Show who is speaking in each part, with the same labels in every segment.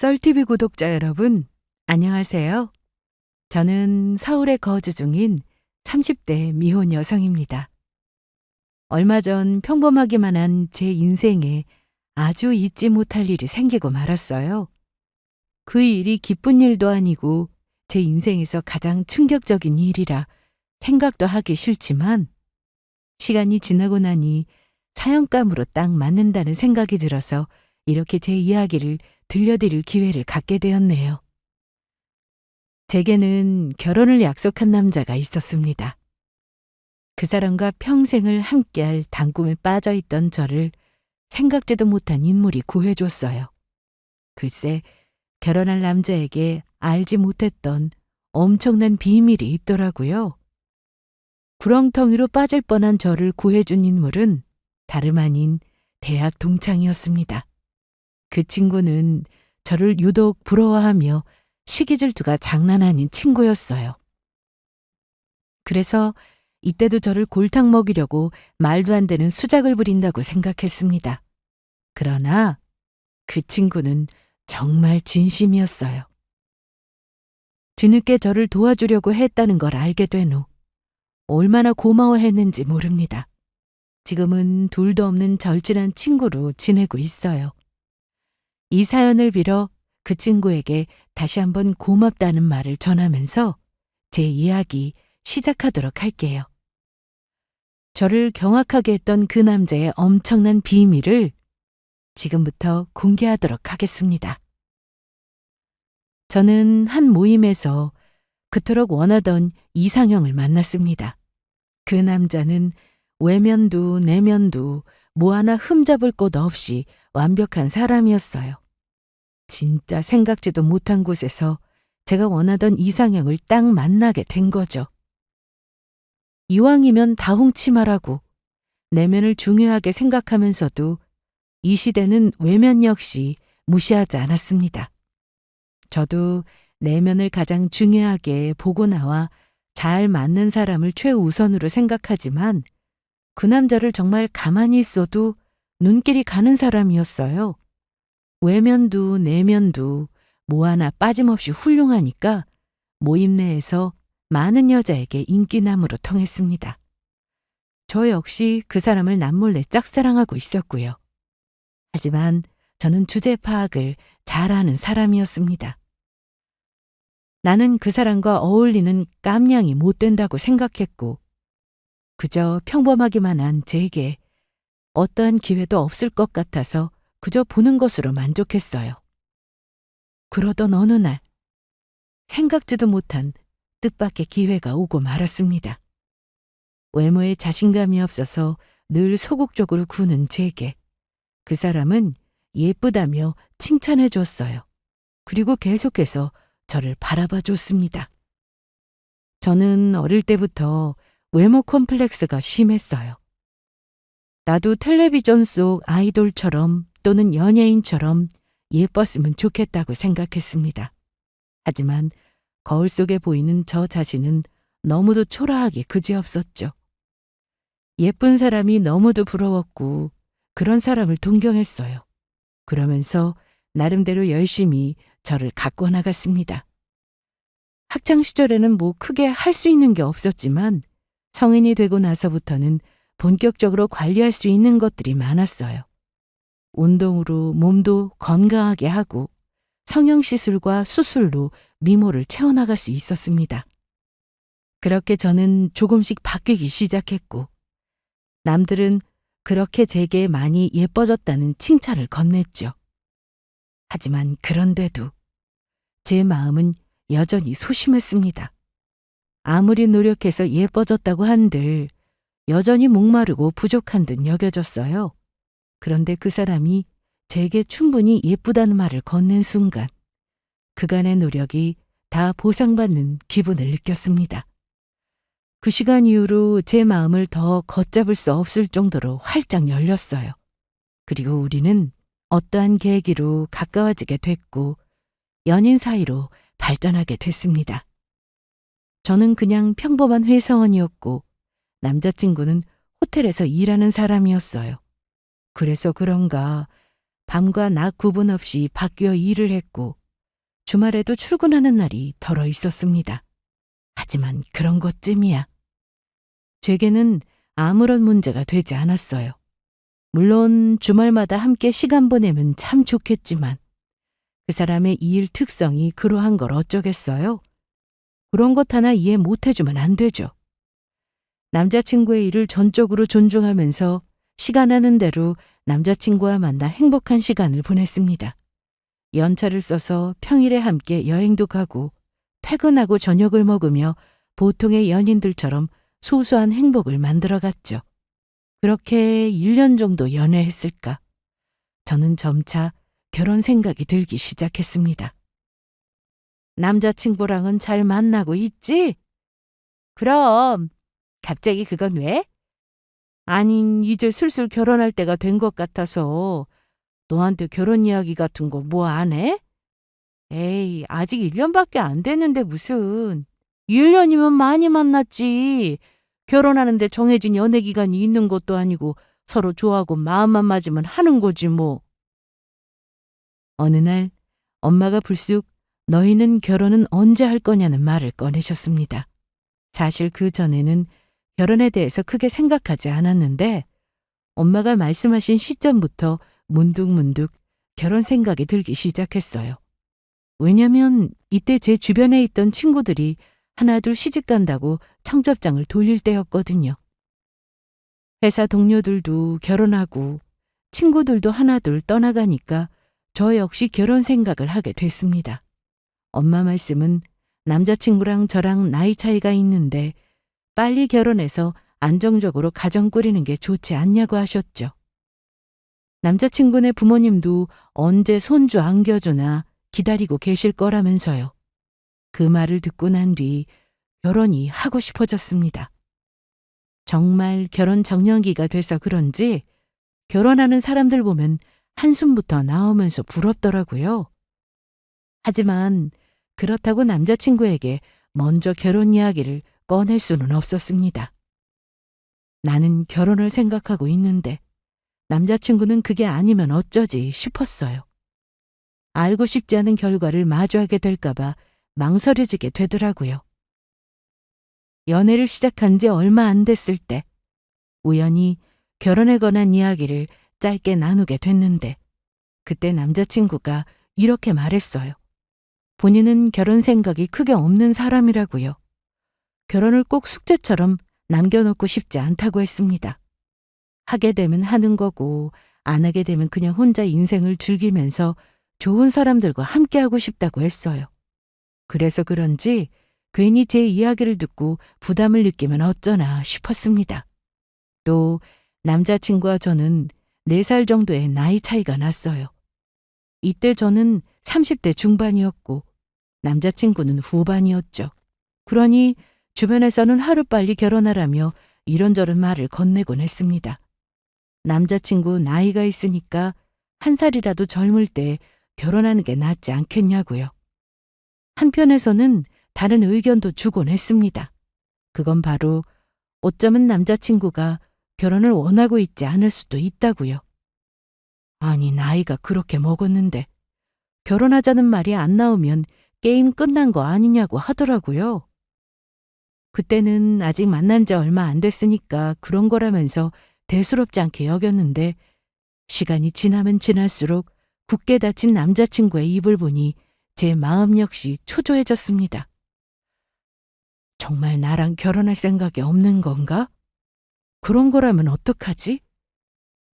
Speaker 1: 썰TV 구독자 여러분, 안녕하세요. 저는 서울에 거주 중인 30대 미혼 여성입니다. 얼마 전 평범하기만 한 제 인생에 아주 잊지 못할 일이 생기고 말았어요. 그 일이 기쁜 일도 아니고 제 인생에서 가장 충격적인 일이라 생각도 하기 싫지만 시간이 지나고 나니 사연감으로 딱 맞는다는 생각이 들어서 이렇게 제 이야기를 들려드릴 기회를 갖게 되었네요. 제게는 결혼을 약속한 남자가 있었습니다. 그 사람과 평생을 함께할 단꿈에 빠져있던 저를 생각지도 못한 인물이 구해줬어요. 글쎄, 결혼할 남자에게 알지 못했던 엄청난 비밀이 있더라고요. 구렁텅이로 빠질 뻔한 저를 구해준 인물은 다름 아닌 대학 동창이었습니다. 그 친구는 저를 유독 부러워하며 시기 질투가 장난 아닌 친구였어요. 그래서 이때도 저를 골탕 먹이려고 말도 안 되는 수작을 부린다고 생각했습니다. 그러나 그 친구는 정말 진심이었어요. 뒤늦게 저를 도와주려고 했다는 걸 알게 된 후 얼마나 고마워했는지 모릅니다. 지금은 둘도 없는 절친한 친구로 지내고 있어요. 이 사연을 빌어 그 친구에게 다시 한번 고맙다는 말을 전하면서 제 이야기 시작하도록 할게요. 저를 경악하게 했던 그 남자의 엄청난 비밀을 지금부터 공개하도록 하겠습니다. 저는 한 모임에서 그토록 원하던 이상형을 만났습니다. 그 남자는 외면도 내면도 뭐 하나 흠잡을 곳 없이 완벽한 사람이었어요. 진짜 생각지도 못한 곳에서 제가 원하던 이상형을 딱 만나게 된 거죠. 이왕이면 다홍치마라고 내면을 중요하게 생각하면서도 이 시대는 외면 역시 무시하지 않았습니다. 저도 내면을 가장 중요하게 보고 나와 잘 맞는 사람을 최우선으로 생각하지만 그 남자를 정말 가만히 있어도 눈길이 가는 사람이었어요. 외면도 내면도 뭐 하나 빠짐없이 훌륭하니까 모임 내에서 많은 여자에게 인기남으로 통했습니다. 저 역시 그 사람을 남몰래 짝사랑하고 있었고요. 하지만 저는 주제 파악을 잘하는 사람이었습니다. 나는 그 사람과 어울리는 깜냥이 못 된다고 생각했고 그저 평범하기만 한 제게 어떠한 기회도 없을 것 같아서 그저 보는 것으로 만족했어요. 그러던 어느 날 생각지도 못한 뜻밖의 기회가 오고 말았습니다. 외모에 자신감이 없어서 늘 소극적으로 구는 제게 그 사람은 예쁘다며 칭찬해 줬어요. 그리고 계속해서 저를 바라봐 줬습니다. 저는 어릴 때부터 외모 콤플렉스가 심했어요. 나도 텔레비전 속 아이돌처럼 또는 연예인처럼 예뻤으면 좋겠다고 생각했습니다. 하지만 거울 속에 보이는 저 자신은 너무도 초라하게 그지없었죠. 예쁜 사람이 너무도 부러웠고 그런 사람을 동경했어요. 그러면서 나름대로 열심히 저를 가꿔 나갔습니다. 학창 시절에는 뭐 크게 할 수 있는 게 없었지만 성인이 되고 나서부터는 본격적으로 관리할 수 있는 것들이 많았어요. 운동으로 몸도 건강하게 하고 성형시술과 수술로 미모를 채워나갈 수 있었습니다. 그렇게 저는 조금씩 바뀌기 시작했고 남들은 그렇게 제게 많이 예뻐졌다는 칭찬을 건넸죠. 하지만 그런데도 제 마음은 여전히 소심했습니다. 아무리 노력해서 예뻐졌다고 한들 여전히 목마르고 부족한 듯 여겨졌어요. 그런데 그 사람이 제게 충분히 예쁘다는 말을 건넨 순간 그간의 노력이 다 보상받는 기분을 느꼈습니다. 그 시간 이후로 제 마음을 더 걷잡을 수 없을 정도로 활짝 열렸어요. 그리고 우리는 어떠한 계기로 가까워지게 됐고 연인 사이로 발전하게 됐습니다. 저는 그냥 평범한 회사원이었고 남자친구는 호텔에서 일하는 사람이었어요. 그래서 그런가 밤과 낮 구분 없이 바뀌어 일을 했고 주말에도 출근하는 날이 덜어 있었습니다. 하지만 그런 것쯤이야. 제게는 아무런 문제가 되지 않았어요. 물론 주말마다 함께 시간 보내면 참 좋겠지만 그 사람의 일 특성이 그러한 걸 어쩌겠어요? 그런 것 하나 이해 못 해주면 안 되죠. 남자친구의 일을 전적으로 존중하면서 시간 나는 대로 남자친구와 만나 행복한 시간을 보냈습니다. 연차를 써서 평일에 함께 여행도 가고 퇴근하고 저녁을 먹으며 보통의 연인들처럼 소소한 행복을 만들어갔죠. 그렇게 1년 정도 연애했을까? 저는 점차 결혼 생각이 들기 시작했습니다. 남자친구랑은 잘 만나고 있지? 그럼 갑자기 그건 왜? 아니, 이제 슬슬 결혼할 때가 된 것 같아서 너한테 결혼 이야기 같은 거 뭐 안 해? 에이, 아직 1년밖에 안 됐는데 무슨. 1년이면 많이 만났지. 결혼하는데 정해진 연애 기간이 있는 것도 아니고 서로 좋아하고 마음만 맞으면 하는 거지 뭐. 어느 날 엄마가 불쑥 너희는 결혼은 언제 할 거냐는 말을 꺼내셨습니다. 사실 그 전에는 결혼에 대해서 크게 생각하지 않았는데 엄마가 말씀하신 시점부터 문득문득 결혼 생각이 들기 시작했어요. 왜냐면 이때 제 주변에 있던 친구들이 하나둘 시집간다고 청첩장을 돌릴 때였거든요. 회사 동료들도 결혼하고 친구들도 하나둘 떠나가니까 저 역시 결혼 생각을 하게 됐습니다. 엄마 말씀은 남자친구랑 저랑 나이 차이가 있는데 빨리 결혼해서 안정적으로 가정 꾸리는 게 좋지 않냐고 하셨죠. 남자친구네 부모님도 언제 손주 안겨주나 기다리고 계실 거라면서요. 그 말을 듣고 난 뒤 결혼이 하고 싶어졌습니다. 정말 결혼 정년기가 돼서 그런지 결혼하는 사람들 보면 한숨부터 나오면서 부럽더라고요. 하지만 그렇다고 남자친구에게 먼저 결혼 이야기를 꺼낼 수는 없었습니다. 나는 결혼을 생각하고 있는데 남자친구는 그게 아니면 어쩌지 싶었어요. 알고 싶지 않은 결과를 마주하게 될까봐 망설여지게 되더라고요. 연애를 시작한 지 얼마 안 됐을 때 우연히 결혼에 관한 이야기를 짧게 나누게 됐는데 그때 남자친구가 이렇게 말했어요. 본인은 결혼 생각이 크게 없는 사람이라고요. 결혼을 꼭 숙제처럼 남겨놓고 싶지 않다고 했습니다. 하게 되면 하는 거고 안 하게 되면 그냥 혼자 인생을 즐기면서 좋은 사람들과 함께하고 싶다고 했어요. 그래서 그런지 괜히 제 이야기를 듣고 부담을 느끼면 어쩌나 싶었습니다. 또 남자친구와 저는 4살 정도의 나이 차이가 났어요. 이때 저는 30대 중반이었고 남자친구는 후반이었죠. 그러니 주변에서는 하루빨리 결혼하라며 이런저런 말을 건네곤 했습니다. 남자친구 나이가 있으니까 1살이라도 젊을 때 결혼하는 게 낫지 않겠냐고요. 한편에서는 다른 의견도 주곤 했습니다. 그건 바로 어쩌면 남자친구가 결혼을 원하고 있지 않을 수도 있다고요. 아니, 나이가 그렇게 먹었는데 결혼하자는 말이 안 나오면 게임 끝난 거 아니냐고 하더라고요. 그때는 아직 만난 지 얼마 안 됐으니까 그런 거라면서 대수롭지 않게 여겼는데 시간이 지나면 지날수록 굳게 닫힌 남자친구의 입을 보니 제 마음 역시 초조해졌습니다. 정말 나랑 결혼할 생각이 없는 건가? 그런 거라면 어떡하지?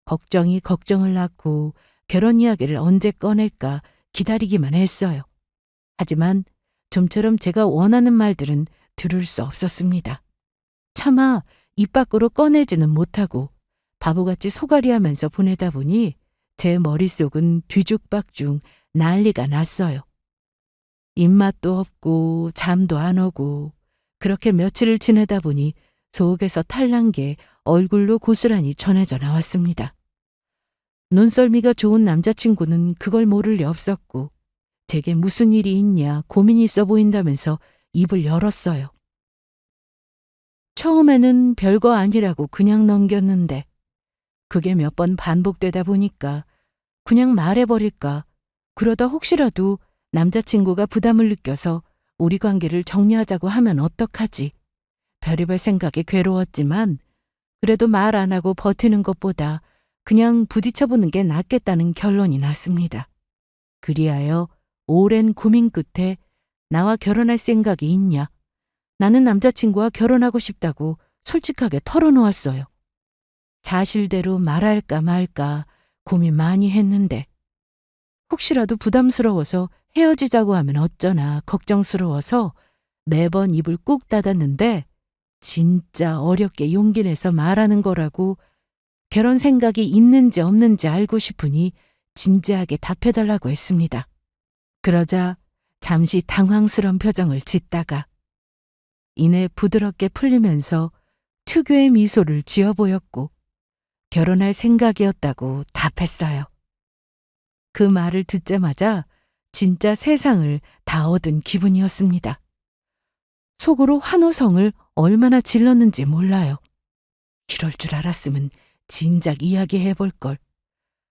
Speaker 1: 걱정이 걱정을 낳고 결혼 이야기를 언제 꺼낼까 기다리기만 했어요. 하지만 좀처럼 제가 원하는 말들은 들을 수 없었습니다. 차마 입 밖으로 꺼내지는 못하고 바보같이 소갈이하면서 보내다 보니 제 머릿속은 뒤죽박죽 난리가 났어요. 입맛도 없고 잠도 안 오고 그렇게 며칠을 지내다 보니 속에서 탈난 게 얼굴로 고스란히 전해져 나왔습니다. 눈썰미가 좋은 남자친구는 그걸 모를 리 없었고 제게 무슨 일이 있냐 고민이 있어 보인다면서 입을 열었어요. 처음에는 별거 아니라고 그냥 넘겼는데 그게 몇 번 반복되다 보니까 그냥 말해버릴까? 그러다 혹시라도 남자친구가 부담을 느껴서 우리 관계를 정리하자고 하면 어떡하지? 별의별 생각에 괴로웠지만 그래도 말 안 하고 버티는 것보다 그냥 부딪혀보는 게 낫겠다는 결론이 났습니다. 그리하여 오랜 고민 끝에 나와 결혼할 생각이 있냐? 나는 남자친구와 결혼하고 싶다고 솔직하게 털어놓았어요. 사실대로 말할까 말까 고민 많이 했는데 혹시라도 부담스러워서 헤어지자고 하면 어쩌나 걱정스러워서 매번 입을 꾹 닫았는데 진짜 어렵게 용기 내서 말하는 거라고 결혼 생각이 있는지 없는지 알고 싶으니 진지하게 답해달라고 했습니다. 그러자 잠시 당황스런 표정을 짓다가 이내 부드럽게 풀리면서 특유의 미소를 지어 보였고 결혼할 생각이었다고 답했어요. 그 말을 듣자마자 진짜 세상을 다 얻은 기분이었습니다. 속으로 환호성을 얼마나 질렀는지 몰라요. 이럴 줄 알았으면 진작 이야기해 볼 걸.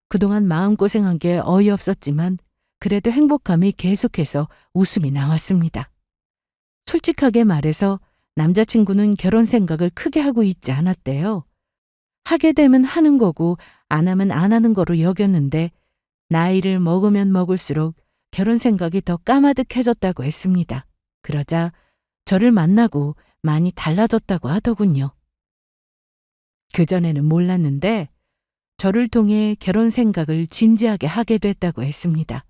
Speaker 1: 그동안 마음고생한 게 어이없었지만 그래도 행복함이 계속해서 웃음이 나왔습니다. 솔직하게 말해서 남자친구는 결혼 생각을 크게 하고 있지 않았대요. 하게 되면 하는 거고 안 하면 안 하는 거로 여겼는데 나이를 먹으면 먹을수록 결혼 생각이 더 까마득해졌다고 했습니다. 그러자 저를 만나고 많이 달라졌다고 하더군요. 그전에는 몰랐는데 저를 통해 결혼 생각을 진지하게 하게 됐다고 했습니다.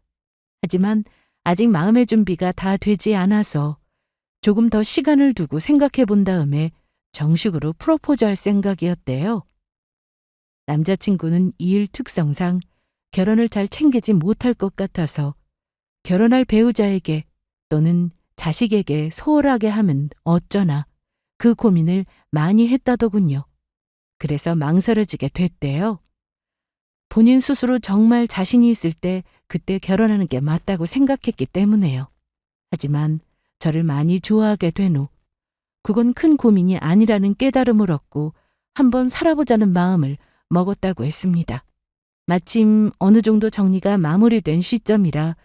Speaker 1: 하지만 아직 마음의 준비가 다 되지 않아서 조금 더 시간을 두고 생각해 본 다음에 정식으로 프로포즈할 생각이었대요. 남자친구는 이 일 특성상 결혼을 잘 챙기지 못할 것 같아서 결혼할 배우자에게 또는 자식에게 소홀하게 하면 어쩌나 그 고민을 많이 했다더군요. 그래서 망설여지게 됐대요. 본인 스스로 정말 자신이 있을 때 그때 결혼하는 게 맞다고 생각했기 때문에요. 하지만 저를 많이 좋아하게 된 후 그건 큰 고민이 아니라는 깨달음을 얻고 한번 살아보자는 마음을 먹었다고 했습니다. 마침 어느 정도 정리가 마무리된 시점이라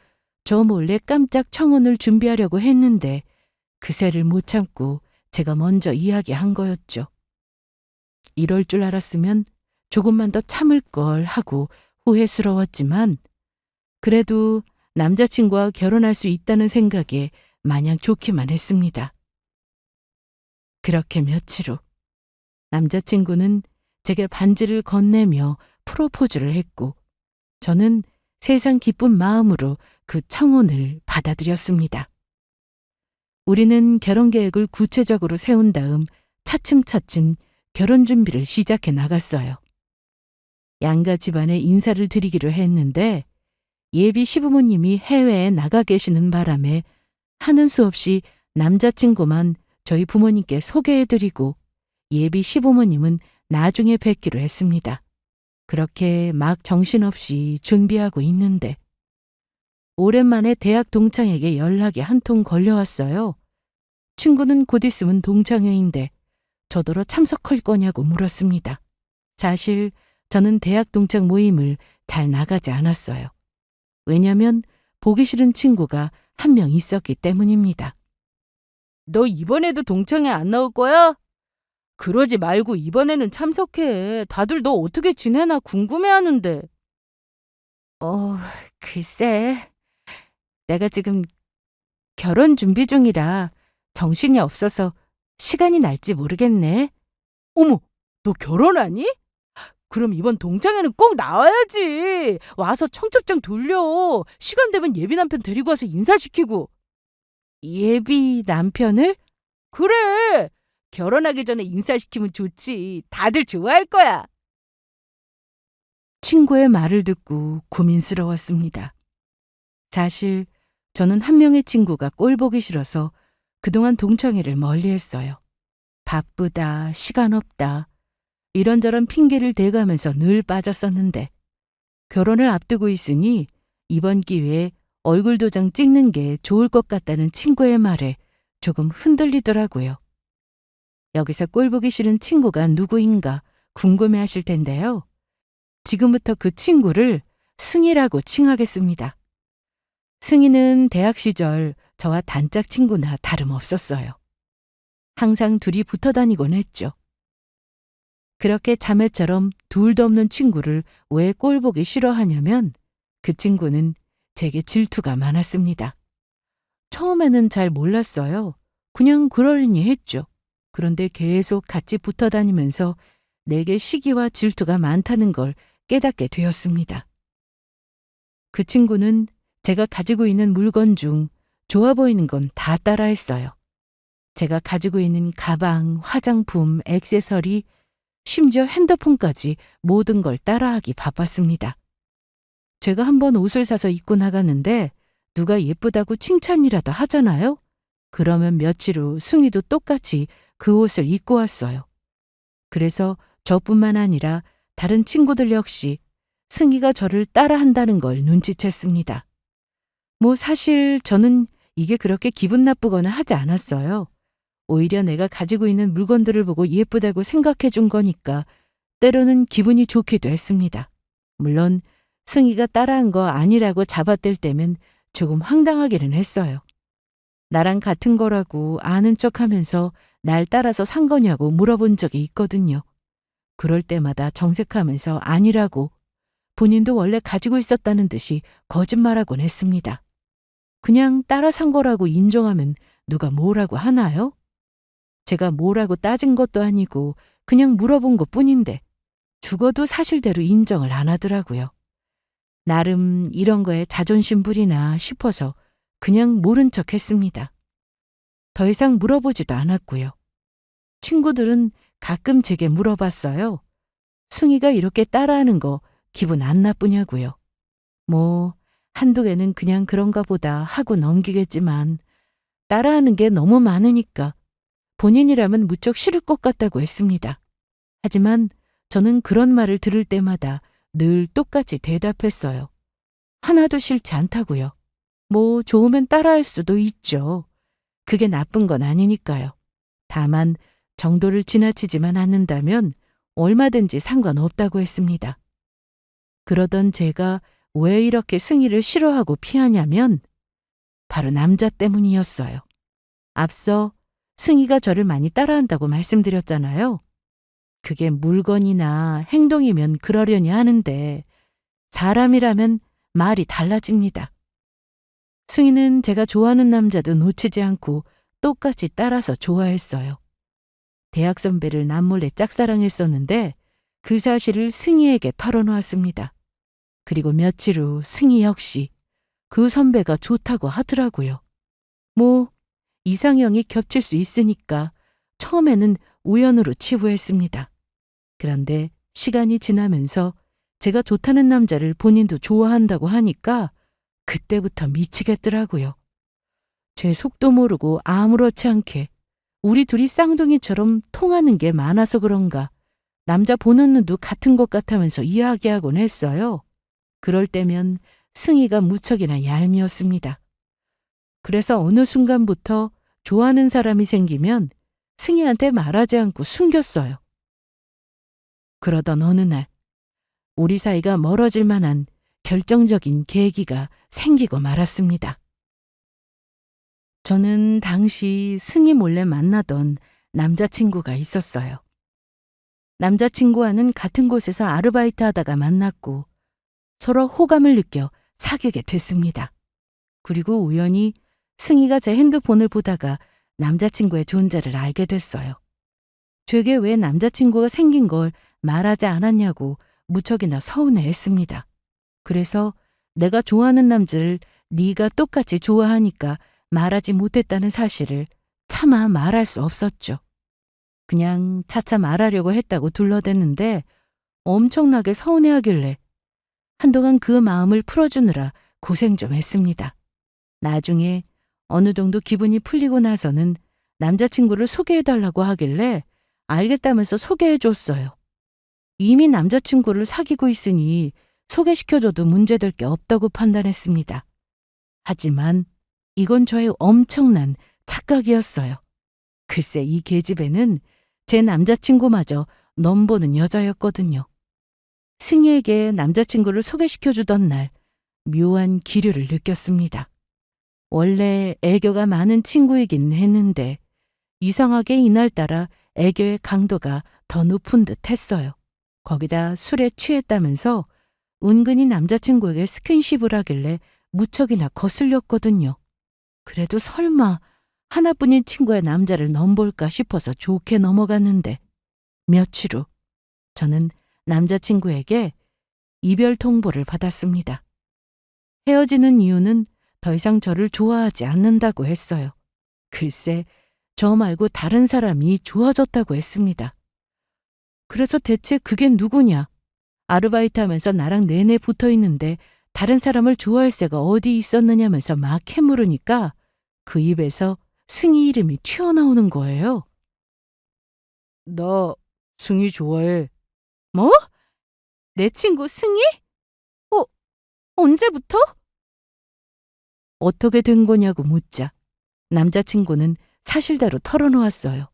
Speaker 1: 저 몰래 깜짝 청혼을 준비하려고 했는데 그새를 못 참고 제가 먼저 이야기한 거였죠. 이럴 줄 알았으면 조금만 더 참을 걸 하고 후회스러웠지만 그래도 남자친구와 결혼할 수 있다는 생각에 마냥 좋기만 했습니다. 그렇게 며칠 후 남자친구는 제게 반지를 건네며 프로포즈를 했고 저는 세상 기쁜 마음으로 그 청혼을 받아들였습니다. 우리는 결혼 계획을 구체적으로 세운 다음 차츰차츰 결혼 준비를 시작해 나갔어요. 양가 집안에 인사를 드리기로 했는데 예비 시부모님이 해외에 나가 계시는 바람에 하는 수 없이 남자친구만 저희 부모님께 소개해드리고 예비 시부모님은 나중에 뵙기로 했습니다. 그렇게 막 정신없이 준비하고 있는데 오랜만에 대학 동창에게 연락이 한 통 걸려왔어요. 친구는 곧 있으면 동창회인데 저더러 참석할 거냐고 물었습니다. 사실 저는 대학 동창 모임을 잘 나가지 않았어요. 왜냐면 보기 싫은 친구가 한 명 있었기 때문입니다. 너 이번에도 동창회 안 나올 거야? 그러지 말고 이번에는 참석해. 다들 너 어떻게 지내나 궁금해하는데. 글쎄. 내가 지금 결혼 준비 중이라 정신이 없어서 시간이 날지 모르겠네. 어머, 너 결혼하니? 그럼 이번 동창회는 꼭 나와야지. 와서 청첩장 돌려. 시간 되면 예비 남편 데리고 와서 인사시키고. 예비 남편을? 그래. 결혼하기 전에 인사시키면 좋지. 다들 좋아할 거야. 친구의 말을 듣고 고민스러웠습니다. 사실 저는 한 명의 친구가 꼴 보기 싫어서 그동안 동창회를 멀리했어요. 바쁘다, 시간 없다, 이런저런 핑계를 대가면서 늘 빠졌었는데 결혼을 앞두고 있으니 이번 기회에 얼굴 도장 찍는 게 좋을 것 같다는 친구의 말에 조금 흔들리더라고요. 여기서 꼴 보기 싫은 친구가 누구인가 궁금해하실 텐데요. 지금부터 그 친구를 승희라고 칭하겠습니다. 승희는 대학 시절 저와 단짝 친구나 다름없었어요. 항상 둘이 붙어 다니곤 했죠. 그렇게 자매처럼 둘도 없는 친구를 왜 꼴보기 싫어하냐면 그 친구는 제게 질투가 많았습니다. 처음에는 잘 몰랐어요. 그냥 그러려니 했죠. 그런데 계속 같이 붙어 다니면서 내게 시기와 질투가 많다는 걸 깨닫게 되었습니다. 그 친구는 제가 가지고 있는 물건 중 좋아 보이는 건 다 따라했어요. 제가 가지고 있는 가방, 화장품, 액세서리, 심지어 핸드폰까지 모든 걸 따라하기 바빴습니다. 제가 한번 옷을 사서 입고 나갔는데 누가 예쁘다고 칭찬이라도 하잖아요? 그러면 며칠 후 승희도 똑같이 그 옷을 입고 왔어요. 그래서 저뿐만 아니라 다른 친구들 역시 승희가 저를 따라한다는 걸 눈치챘습니다. 뭐 사실 저는 이게 그렇게 기분 나쁘거나 하지 않았어요. 오히려 내가 가지고 있는 물건들을 보고 예쁘다고 생각해 준 거니까 때로는 기분이 좋기도 했습니다. 물론 승희가 따라한 거 아니라고 잡아댈 때면 조금 황당하기는 했어요. 나랑 같은 거라고 아는 척하면서 날 따라서 산 거냐고 물어본 적이 있거든요. 그럴 때마다 정색하면서 아니라고 본인도 원래 가지고 있었다는 듯이 거짓말하곤 했습니다. 그냥 따라 산 거라고 인정하면 누가 뭐라고 하나요? 제가 뭐라고 따진 것도 아니고 그냥 물어본 것 뿐인데 죽어도 사실대로 인정을 안 하더라고요. 나름 이런 거에 자존심 부리나 싶어서 그냥 모른 척 했습니다. 더 이상 물어보지도 않았고요. 친구들은 가끔 제게 물어봤어요. 승희가 이렇게 따라하는 거 기분 안 나쁘냐고요. 뭐 한두 개는 그냥 그런가 보다 하고 넘기겠지만 따라하는 게 너무 많으니까 본인이라면 무척 싫을 것 같다고 했습니다. 하지만 저는 그런 말을 들을 때마다 늘 똑같이 대답했어요. 하나도 싫지 않다고요. 뭐 좋으면 따라할 수도 있죠. 그게 나쁜 건 아니니까요. 다만 정도를 지나치지만 않는다면 얼마든지 상관없다고 했습니다. 그러던 제가 왜 이렇게 승희를 싫어하고 피하냐면 바로 남자 때문이었어요. 앞서 승희가 저를 많이 따라한다고 말씀드렸잖아요. 그게 물건이나 행동이면 그러려니 하는데 사람이라면 말이 달라집니다. 승희는 제가 좋아하는 남자도 놓치지 않고 똑같이 따라서 좋아했어요. 대학 선배를 남몰래 짝사랑했었는데 그 사실을 승희에게 털어놓았습니다. 그리고 며칠 후 승희 역시 그 선배가 좋다고 하더라고요. 뭐 이상형이 겹칠 수 있으니까 처음에는 우연으로 치부했습니다. 그런데 시간이 지나면서 제가 좋다는 남자를 본인도 좋아한다고 하니까 그때부터 미치겠더라고요. 제 속도 모르고 아무렇지 않게 우리 둘이 쌍둥이처럼 통하는 게 많아서 그런가 남자 보는 눈도 같은 것 같으면서 이야기하곤 했어요. 그럴 때면 승희가 무척이나 얄미웠습니다. 그래서 어느 순간부터 좋아하는 사람이 생기면 승희한테 말하지 않고 숨겼어요. 그러던 어느 날 우리 사이가 멀어질 만한 결정적인 계기가 생기고 말았습니다. 저는 당시 승희 몰래 만나던 남자친구가 있었어요. 남자친구와는 같은 곳에서 아르바이트 하다가 만났고 서로 호감을 느껴 사귀게 됐습니다. 그리고 우연히 승희가 제 핸드폰을 보다가 남자친구의 존재를 알게 됐어요. 되게 왜 남자친구가 생긴 걸 말하지 않았냐고 무척이나 서운해했습니다. 그래서 내가 좋아하는 남자를 네가 똑같이 좋아하니까 말하지 못했다는 사실을 차마 말할 수 없었죠. 그냥 차차 말하려고 했다고 둘러댔는데 엄청나게 서운해하길래 한동안 그 마음을 풀어주느라 고생 좀 했습니다. 나중에 어느 정도 기분이 풀리고 나서는 남자친구를 소개해달라고 하길래 알겠다면서 소개해줬어요. 이미 남자친구를 사귀고 있으니 소개시켜줘도 문제될 게 없다고 판단했습니다. 하지만 이건 저의 엄청난 착각이었어요. 글쎄 이 계집애는 제 남자친구마저 넘보는 여자였거든요. 승희에게 남자친구를 소개시켜주던 날 묘한 기류를 느꼈습니다. 원래 애교가 많은 친구이긴 했는데 이상하게 이날따라 애교의 강도가 더 높은 듯 했어요. 거기다 술에 취했다면서 은근히 남자친구에게 스킨십을 하길래 무척이나 거슬렸거든요. 그래도 설마 하나뿐인 친구의 남자를 넘볼까 싶어서 좋게 넘어갔는데 며칠 후 저는 남자친구에게 이별 통보를 받았습니다. 헤어지는 이유는 더 이상 저를 좋아하지 않는다고 했어요. 글쎄, 저 말고 다른 사람이 좋아졌다고 했습니다. 그래서 대체 그게 누구냐? 아르바이트 하면서 나랑 내내 붙어 있는데 다른 사람을 좋아할 새가 어디 있었느냐면서 막 캐물으니까 그 입에서 승희 이름이 튀어나오는 거예요. 나 승희 좋아해. 뭐? 내 친구 승희? 어, 언제부터? 어떻게 된 거냐고 묻자 남자친구는 사실대로 털어놓았어요.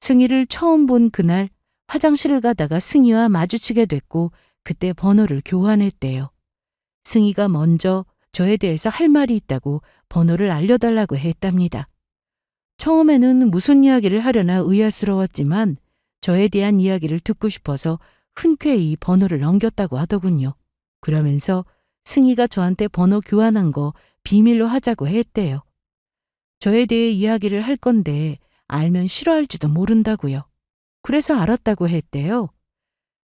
Speaker 1: 승희를 처음 본 그날 화장실을 가다가 승희와 마주치게 됐고 그때 번호를 교환했대요. 승희가 먼저 저에 대해서 할 말이 있다고 번호를 알려달라고 했답니다. 처음에는 무슨 이야기를 하려나 의아스러웠지만 저에 대한 이야기를 듣고 싶어서 흔쾌히 번호를 넘겼다고 하더군요. 그러면서 승희가 저한테 번호 교환한 거 비밀로 하자고 했대요. 저에 대해 이야기를 할 건데 알면 싫어할지도 모른다고요. 그래서 알았다고 했대요.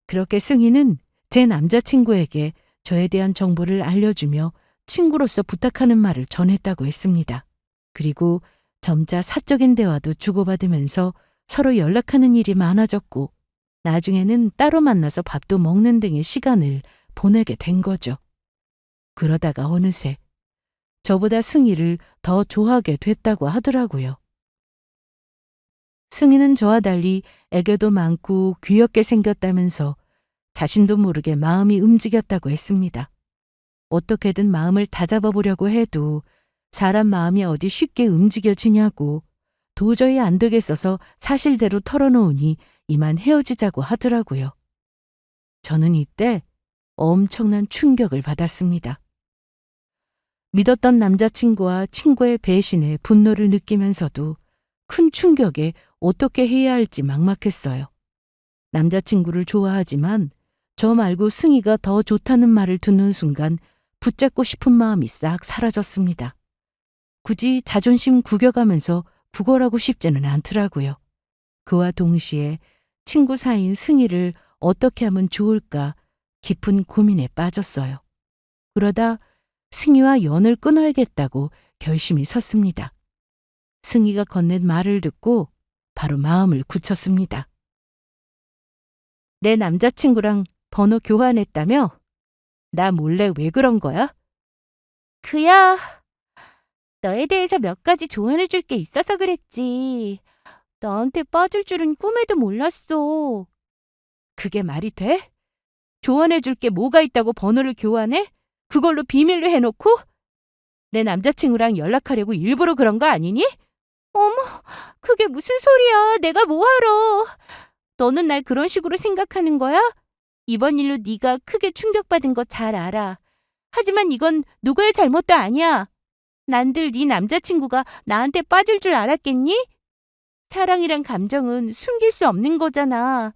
Speaker 1: 그렇게 승희는 제 남자친구에게 저에 대한 정보를 알려주며 친구로서 부탁하는 말을 전했다고 했습니다. 그리고 점차 사적인 대화도 주고받으면서 서로 연락하는 일이 많아졌고 나중에는 따로 만나서 밥도 먹는 등의 시간을 보내게 된 거죠. 그러다가 어느새 저보다 승희를 더 좋아하게 됐다고 하더라고요. 승희는 저와 달리 애교도 많고 귀엽게 생겼다면서 자신도 모르게 마음이 움직였다고 했습니다. 어떻게든 마음을 다잡아 보려고 해도 사람 마음이 어디 쉽게 움직여지냐고 도저히 안 되겠어서 사실대로 털어놓으니 이만 헤어지자고 하더라고요. 저는 이때 엄청난 충격을 받았습니다. 믿었던 남자친구와 친구의 배신에 분노를 느끼면서도 큰 충격에 어떻게 해야 할지 막막했어요. 남자친구를 좋아하지만 저 말고 승희가 더 좋다는 말을 듣는 순간 붙잡고 싶은 마음이 싹 사라졌습니다. 굳이 자존심 구겨가면서 구걸하고 싶지는 않더라고요. 그와 동시에 친구 사이인 승희를 어떻게 하면 좋을까 깊은 고민에 빠졌어요. 그러다 승희와 연을 끊어야겠다고 결심이 섰습니다. 승희가 건넨 말을 듣고 바로 마음을 굳혔습니다. 내 남자친구랑 번호 교환했다며? 나 몰래 왜 그런 거야? 그야, 너에 대해서 몇 가지 조언해 줄 게 있어서 그랬지. 나한테 빠질 줄은 꿈에도 몰랐어. 그게 말이 돼? 조언해 줄 게 뭐가 있다고 번호를 교환해? 그걸로 비밀로 해놓고? 내 남자친구랑 연락하려고 일부러 그런 거 아니니? 어머, 그게 무슨 소리야. 내가 뭐하러. 너는 날 그런 식으로 생각하는 거야? 이번 일로 네가 크게 충격받은 거 잘 알아. 하지만 이건 누구의 잘못도 아니야. 난들 네 남자친구가 나한테 빠질 줄 알았겠니? 사랑이란 감정은 숨길 수 없는 거잖아.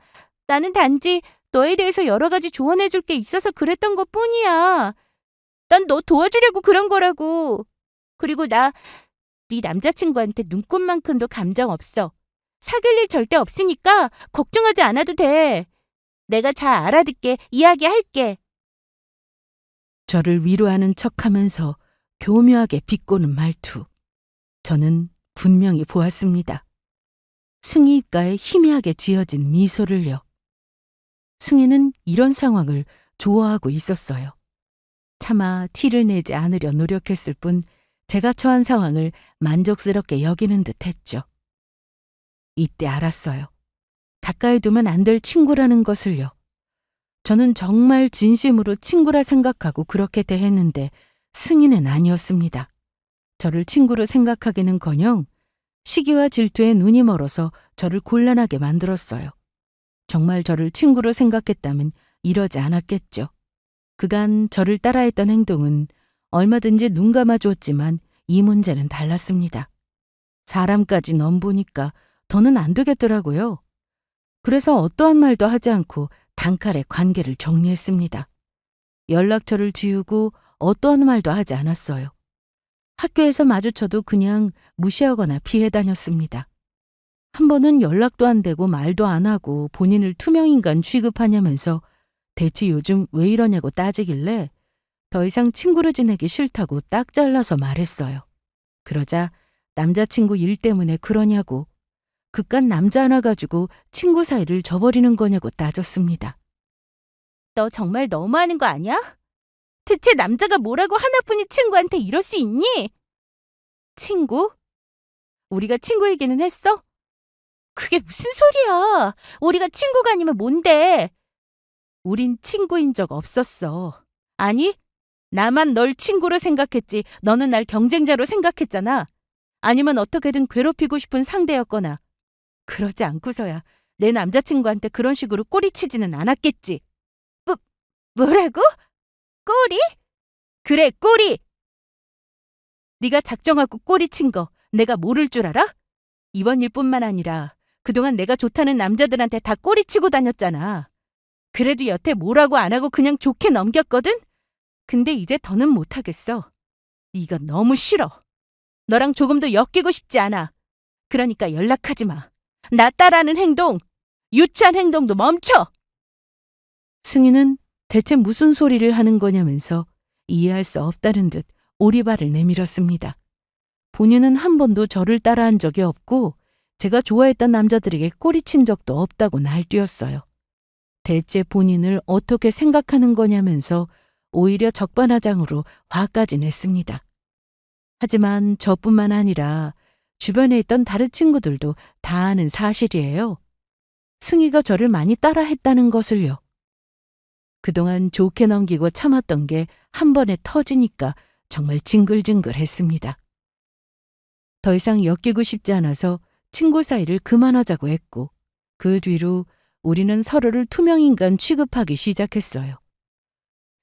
Speaker 1: 나는 단지 너에 대해서 여러 가지 조언해 줄 게 있어서 그랬던 것 뿐이야. 난 너 도와주려고 그런 거라고. 그리고 나 네 남자친구한테 눈꽃만큼도 감정 없어. 사귈 일 절대 없으니까 걱정하지 않아도 돼. 내가 잘 알아듣게 이야기할게. 저를 위로하는 척하면서 교묘하게 비꼬는 말투. 저는 분명히 보았습니다. 승희 입가에 희미하게 지어진 미소를요. 승희는 이런 상황을 좋아하고 있었어요. 차마 티를 내지 않으려 노력했을 뿐 제가 처한 상황을 만족스럽게 여기는 듯 했죠. 이때 알았어요. 가까이 두면 안 될 친구라는 것을요. 저는 정말 진심으로 친구라 생각하고 그렇게 대했는데 승희는 아니었습니다. 저를 친구로 생각하기는커녕 시기와 질투에 눈이 멀어서 저를 곤란하게 만들었어요. 정말 저를 친구로 생각했다면 이러지 않았겠죠. 그간 저를 따라했던 행동은 얼마든지 눈 감아주었지만 이 문제는 달랐습니다. 사람까지 넘보니까 더는 안 되겠더라고요. 그래서 어떠한 말도 하지 않고 단칼에 관계를 정리했습니다. 연락처를 지우고 어떠한 말도 하지 않았어요. 학교에서 마주쳐도 그냥 무시하거나 피해 다녔습니다. 한 번은 연락도 안 되고 말도 안 하고 본인을 투명인간 취급하냐면서 대체 요즘 왜 이러냐고 따지길래 더 이상 친구로 지내기 싫다고 딱 잘라서 말했어요. 그러자 남자친구 일 때문에 그러냐고, 그깟 남자 하나 가지고 친구 사이를 저버리는 거냐고 따졌습니다. 너 정말 너무하는 거 아니야? 대체 남자가 뭐라고 하나뿐인 친구한테 이럴 수 있니? 친구? 우리가 친구 얘기는 했어? 그게 무슨 소리야? 우리가 친구가 아니면 뭔데? 우린 친구인 적 없었어. 아니, 나만 널 친구로 생각했지 너는 날 경쟁자로 생각했잖아. 아니면 어떻게든 괴롭히고 싶은 상대였거나. 그러지 않고서야 내 남자친구한테 그런 식으로 꼬리치지는 않았겠지. 뭐라고? 꼬리? 그래, 꼬리! 네가 작정하고 꼬리친 거 내가 모를 줄 알아? 이번 일뿐만 아니라 그동안 내가 좋다는 남자들한테 다 꼬리치고 다녔잖아. 그래도 여태 뭐라고 안 하고 그냥 좋게 넘겼거든? 근데 이제 더는 못하겠어. 네가 너무 싫어. 너랑 조금도 엮이고 싶지 않아. 그러니까 연락하지 마. 나 따라하는 행동, 유치한 행동도 멈춰! 승희는 대체 무슨 소리를 하는 거냐면서 이해할 수 없다는 듯 오리발을 내밀었습니다. 본인은 한 번도 저를 따라한 적이 없고 제가 좋아했던 남자들에게 꼬리친 적도 없다고 날뛰었어요. 대체 본인을 어떻게 생각하는 거냐면서 오히려 적반하장으로 화까지 냈습니다. 하지만 저뿐만 아니라 주변에 있던 다른 친구들도 다 아는 사실이에요. 승희가 저를 많이 따라했다는 것을요. 그동안 좋게 넘기고 참았던 게 한 번에 터지니까 정말 징글징글했습니다. 더 이상 엮이고 싶지 않아서 친구 사이를 그만하자고 했고 그 뒤로 우리는 서로를 투명인간 취급하기 시작했어요.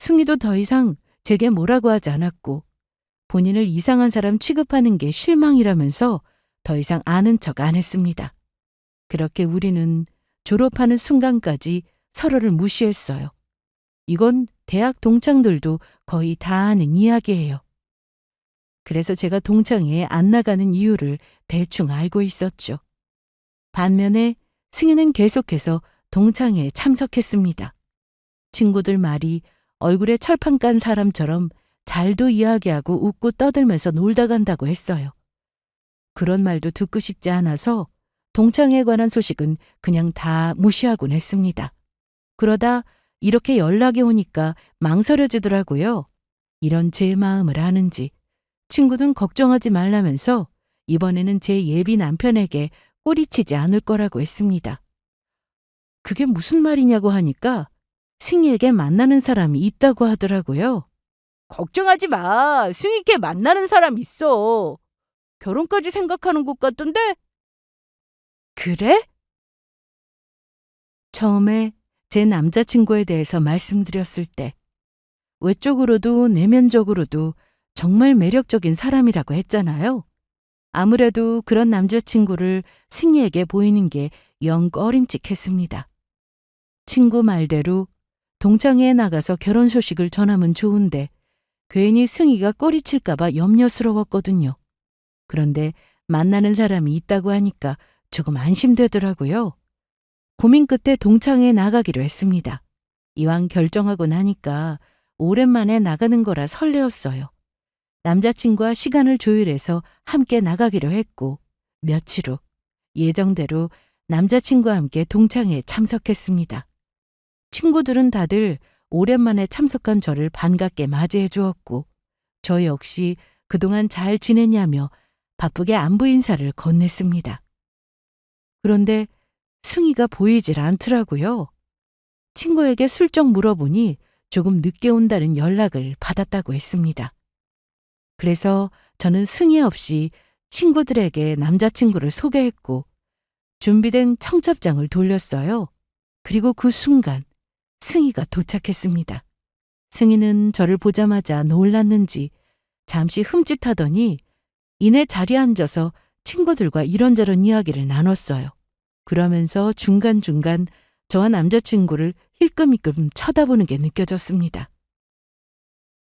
Speaker 1: 승희도 더 이상 제게 뭐라고 하지 않았고 본인을 이상한 사람 취급하는 게 실망이라면서 더 이상 아는 척 안 했습니다. 그렇게 우리는 졸업하는 순간까지 서로를 무시했어요. 이건 대학 동창들도 거의 다 아는 이야기예요. 그래서 제가 동창회에 안 나가는 이유를 대충 알고 있었죠. 반면에 승희는 계속해서 동창회에 참석했습니다. 친구들 말이 얼굴에 철판 깐 사람처럼 잘도 이야기하고 웃고 떠들면서 놀다 간다고 했어요. 그런 말도 듣고 싶지 않아서 동창회에 관한 소식은 그냥 다 무시하곤 했습니다. 그러다 이렇게 연락이 오니까 망설여지더라고요. 이런 제 마음을 아는지 친구는 걱정하지 말라면서 이번에는 제 예비 남편에게 꼬리치지 않을 거라고 했습니다. 그게 무슨 말이냐고 하니까 승희에게 만나는 사람이 있다고 하더라고요. 걱정하지 마. 승희께 만나는 사람 있어. 결혼까지 생각하는 것 같던데? 그래? 처음에 제 남자친구에 대해서 말씀드렸을 때 외적으로도 내면적으로도 정말 매력적인 사람이라고 했잖아요. 아무래도 그런 남자친구를 승희에게 보이는 게 영 꺼림칙했습니다. 친구 말대로 동창회에 나가서 결혼 소식을 전하면 좋은데 괜히 승희가 꼬리칠까 봐 염려스러웠거든요. 그런데 만나는 사람이 있다고 하니까 조금 안심되더라고요. 고민 끝에 동창회에 나가기로 했습니다. 이왕 결정하고 나니까 오랜만에 나가는 거라 설레었어요. 남자친구와 시간을 조율해서 함께 나가기로 했고 며칠 후 예정대로 남자친구와 함께 동창회에 참석했습니다. 친구들은 다들 오랜만에 참석한 저를 반갑게 맞이해 주었고 저 역시 그동안 잘 지냈냐며 바쁘게 안부 인사를 건넸습니다. 그런데 승희가 보이질 않더라고요. 친구에게 슬쩍 물어보니 조금 늦게 온다는 연락을 받았다고 했습니다. 그래서 저는 승희 없이 친구들에게 남자친구를 소개했고 준비된 청첩장을 돌렸어요. 그리고 그 순간 승희가 도착했습니다. 승희는 저를 보자마자 놀랐는지 잠시 흠칫하더니 이내 자리에 앉아서 친구들과 이런저런 이야기를 나눴어요. 그러면서 중간중간 저와 남자친구를 힐끔힐끔 쳐다보는 게 느껴졌습니다.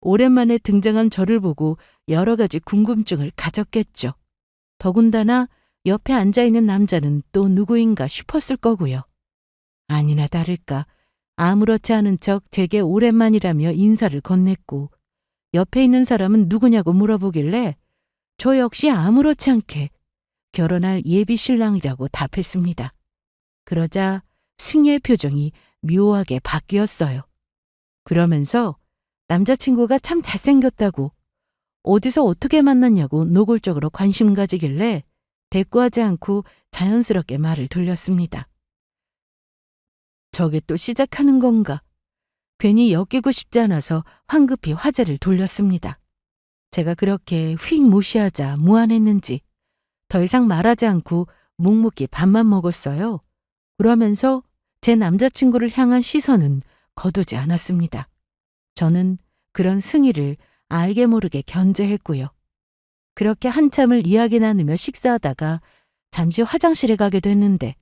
Speaker 1: 오랜만에 등장한 저를 보고 여러 가지 궁금증을 가졌겠죠. 더군다나 옆에 앉아있는 남자는 또 누구인가 싶었을 거고요. 아니나 다를까 아무렇지 않은 척 제게 오랜만이라며 인사를 건넸고 옆에 있는 사람은 누구냐고 물어보길래 저 역시 아무렇지 않게 결혼할 예비 신랑이라고 답했습니다. 그러자 승희의 표정이 묘하게 바뀌었어요. 그러면서 남자친구가 참 잘생겼다고 어디서 어떻게 만났냐고 노골적으로 관심 가지길래 대꾸하지 않고 자연스럽게 말을 돌렸습니다. 저게 또 시작하는 건가? 괜히 엮이고 싶지 않아서 황급히 화제를 돌렸습니다. 제가 그렇게 휙 무시하자 무안했는지 더 이상 말하지 않고 묵묵히 밥만 먹었어요. 그러면서 제 남자친구를 향한 시선은 거두지 않았습니다. 저는 그런 승희를 알게 모르게 견제했고요. 그렇게 한참을 이야기 나누며 식사하다가 잠시 화장실에 가게 됐는데